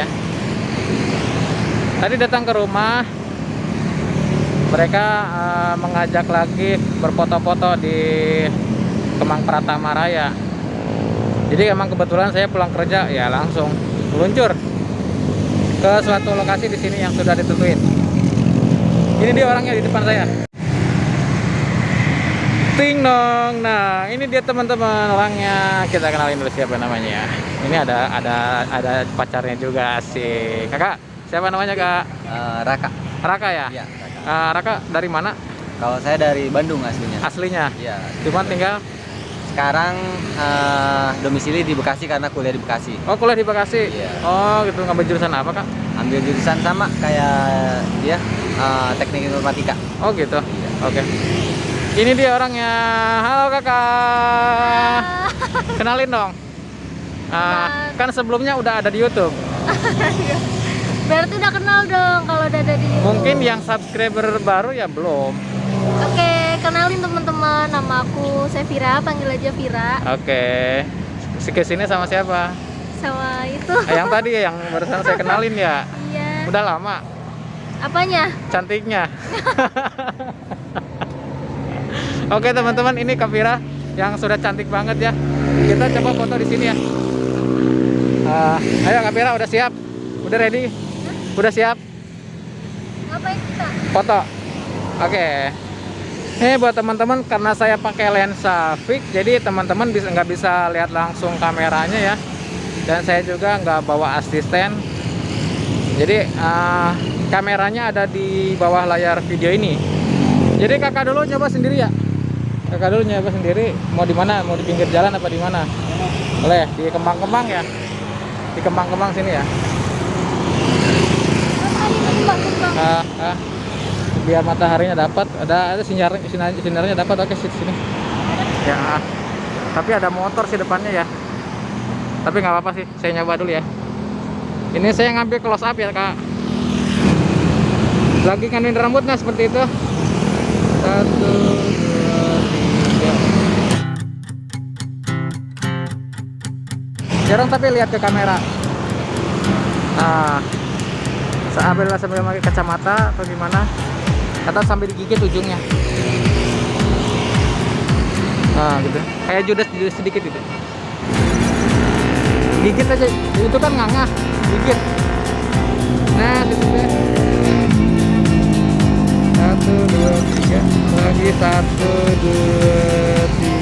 ya. Tadi datang ke rumah, mereka mengajak lagi berfoto-foto di Kemang Pratama Raya. Jadi emang kebetulan saya pulang kerja ya langsung meluncur ke suatu lokasi di sini yang sudah ditentuin. Ini dia orangnya di depan saya. Ting dong. Nah, ini dia teman-teman orangnya. Kita kenalin dulu siapa namanya ya. Ini ada pacarnya juga sih. Kakak, siapa namanya Kak? Raka. Raka ya? Iya, Raka. Raka dari mana? Kalau saya dari Bandung aslinya. Aslinya? Iya. Cuman tinggal Sekarang domisili di Bekasi karena kuliah di Bekasi. oh kuliah di Bekasi? Iya. Oh gitu, ngambil jurusan apa Kak? Ambil jurusan sama kayak dia, teknik informatika. Oh gitu? Iya. Oke. Ini dia orangnya. Halo Kakak. Kenalin dong. Kan sebelumnya udah ada di YouTube. Berarti udah kenal dong kalau udah ada di Mungkin yang subscriber baru ya belum. Oke, kenalin teman-teman, nama aku Sevira, panggil aja Vira. Oke. Kesini sama siapa? Sama itu. Yang tadi yang barusan saya kenalin ya. Iya. Udah lama. Apanya? Cantiknya. Oke teman-teman, ini Kak Vira yang sudah cantik banget ya. Kita coba foto di sini ya. Ayo Kak Vira, udah siap? Udah ready? Udah siap? Ngapain kita? Foto. Oke. Buat teman-teman, karena saya pakai lensa fix, jadi teman-teman nggak bisa lihat langsung kameranya ya. Dan saya juga nggak bawa asisten. Jadi kameranya ada di bawah layar video ini. Jadi kakak dulu nyoba sendiri ya. Kakak dulu nyoba sendiri. Mau di mana? Mau di pinggir jalan apa di mana? Boleh di Kemang-Kemang ya. Di Kemang-Kemang sini ya. Biar mataharinya dapat, ada sinarnya dapat. Oke, sini ya. Tapi ada motor sih depannya ya, tapi nggak apa-apa sih, saya nyoba dulu ya. Ini saya ngambil close up ya Kak, lagi nganuin rambutnya seperti itu. 1, 2, 3. Jarang tapi lihat ke kamera. Nah, sambil pakai kacamata atau gimana, atau sambil digigit ujungnya. Nah gitu, kayak judes sedikit gitu. Gigit aja, itu kan ngangah, gigit. Nah gitu deh. 1, 2, 3, lagi 1, 2, 3.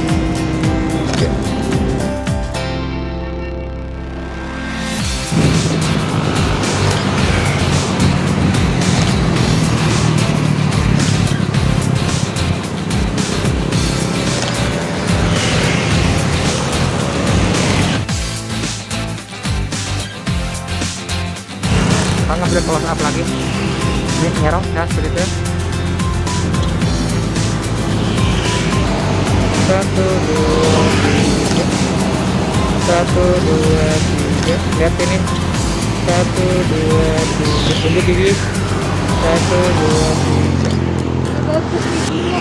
Ngambil close up lagi, ini nyerong ya seperti itu. 1, 2, 3. 1, 2, 3. Lihat ini. 1, 2, 3. Tunjuk gigi. 1, 2, 3. Bagus giginya.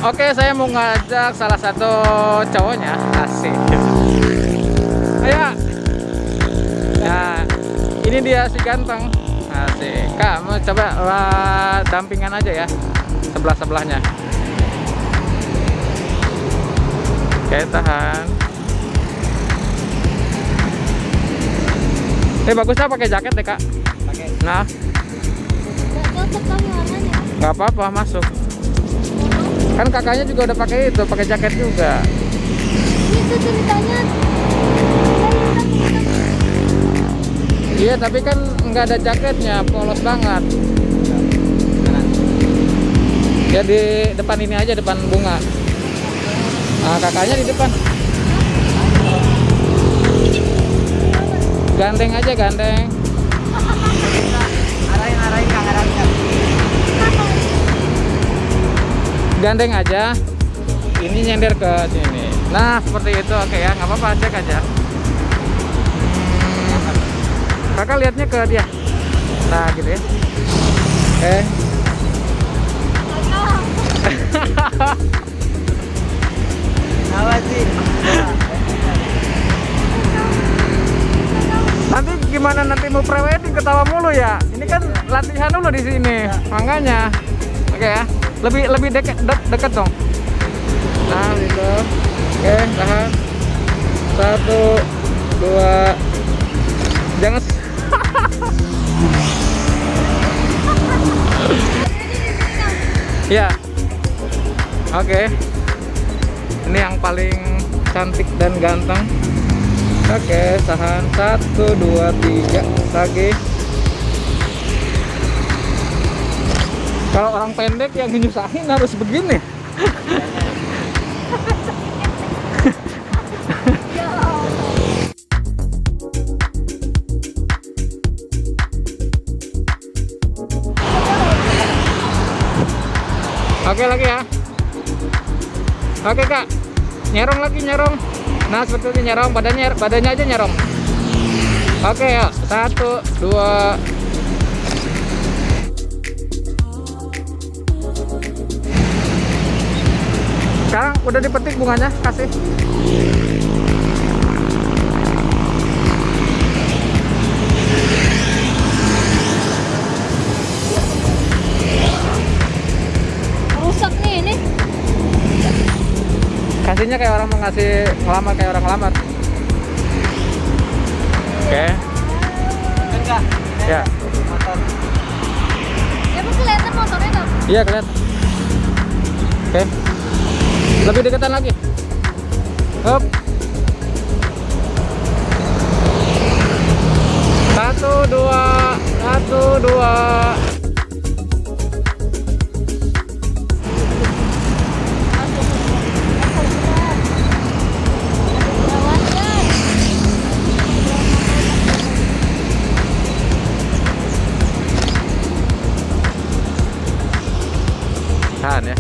Oke, saya mau ngajak salah satu cowoknya, asik. Ayo. Nah, ini dia si ganteng, asik. Kak, mau coba dampingan aja ya, sebelah-sebelahnya. Oke, tahan. Bagusnya pakai jaket deh Kak. Pakai. Nah, Nggak cocok kali warnanya. nggak apa-apa, masuk. Kan kakaknya juga udah pakai itu, pakai jaket juga. Itu ceritanya. Iya, tapi kan nggak ada jaketnya, polos banget. Ya di depan ini aja, depan bunga. Nah, kakaknya di depan. Gandeng aja, gandeng. Arahin Kang, arahin. Gandeng aja. Ini nyender ke sini. Nah, seperti itu. Oke ya, nggak apa-apa, cek aja. Kakak lihatnya ke dia. Nah, gitu ya. Apa sih? Nanti gimana nanti mau prewedding ketawa mulu ya? Ini kan latihan dulu di sini, makanya. Oke ya, lebih deket dong. Nah, gitu. Oke, tahan. 1, 2. Jangan. Ya. Oke. Ini yang paling cantik dan ganteng. Oke, tahan 1, 2, 3 lagi. Kalau orang pendek yang nyusahin harus begini. Oke lagi ya. Oke Kak, nyerong lagi nyerong. Nah seperti itu nyerong, badannya aja nyerong. Oke ya, 1, 2. Sekarang udah dipetik bunganya, kasih. Rusak nih ini. Kasihnya kayak orang mau ngasih ngelamar, kayak orang ngelamar. Oke. Enggak. Ya. Motor. Emang kelihatan motornya tuh? Iya kelihatan. Oke. Lebih deketan lagi. Hop. 1, 2, 1, 2. Tahan ya.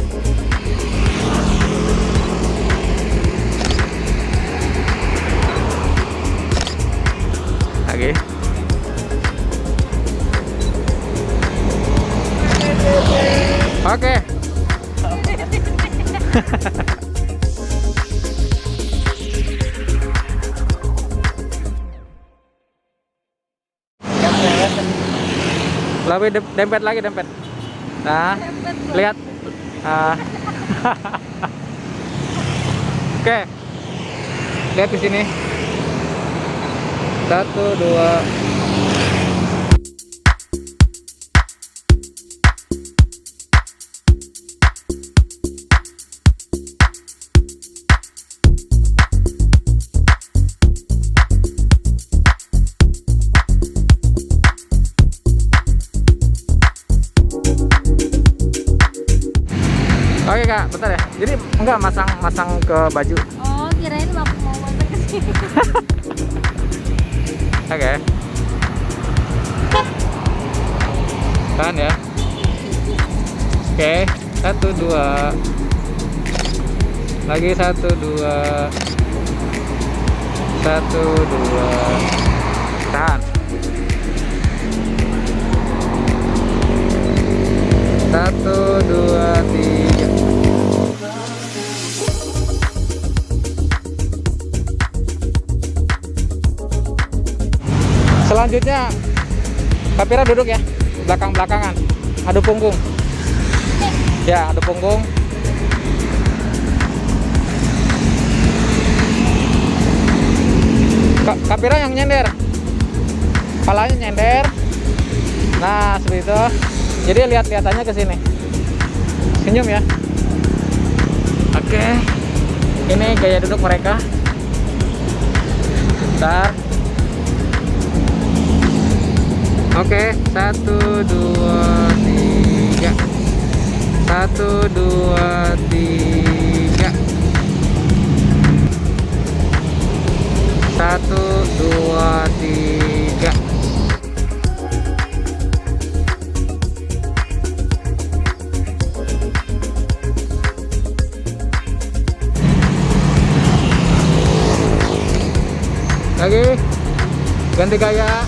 Lagi. Oke. Lebih dempet lagi, dempet. Nah, lihat. Oke. Lihat di sini. 1, 2. Oke Kak, bentar ya. Jadi enggak masang ke baju. Oh, kirain mau masak ke sini. Oke. Tahan ya. Oke, 1, 2. Lagi 1, 2. 1, 2. Tahan. 1, 2, 3. Selanjutnya Kapira duduk ya, belakang-belakangan, adu punggung. Ya, adu punggung. Kapira yang nyender, kepalanya nyender. Nah seperti itu. Jadi lihat-lihatannya ke sini. Senyum ya. Oke. Ini gaya duduk mereka. Bentar. Oke, 1, 2, 3. 1, 2, 3. 1, 2, 3. Lagi ganti gaya.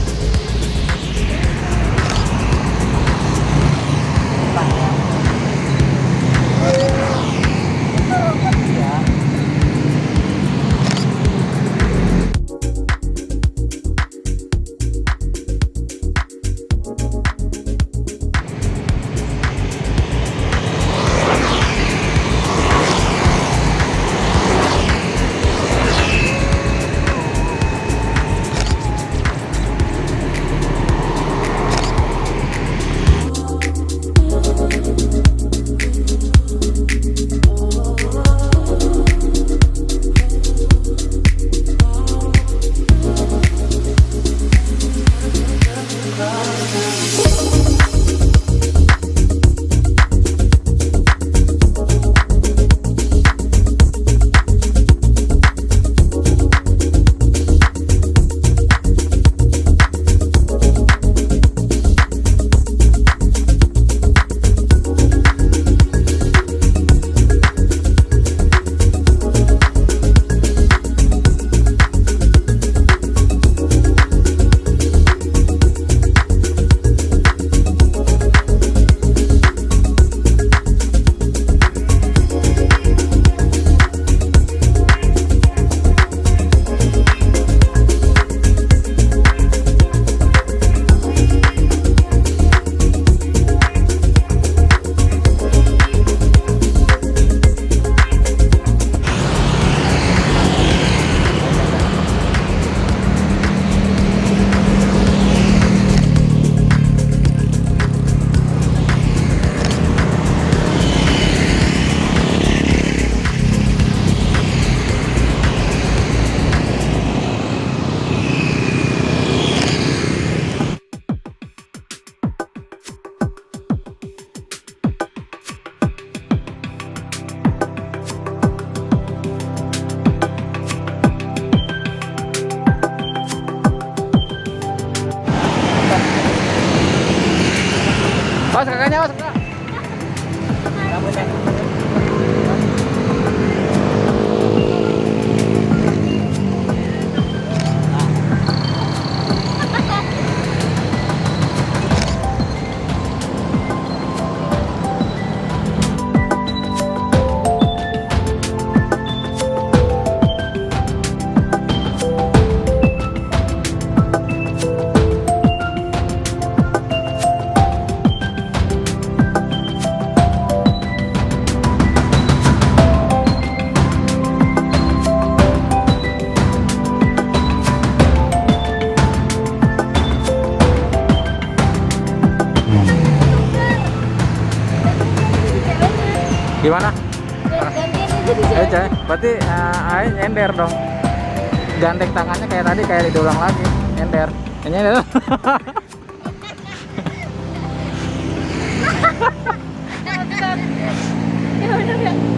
Gimana? Gantian aja di Ayo sini. Cah, berarti Aing nyender dong. Gandeng tangannya kayak tadi, kayak diulang lagi. Nyender. Nyender. Ya bener ya.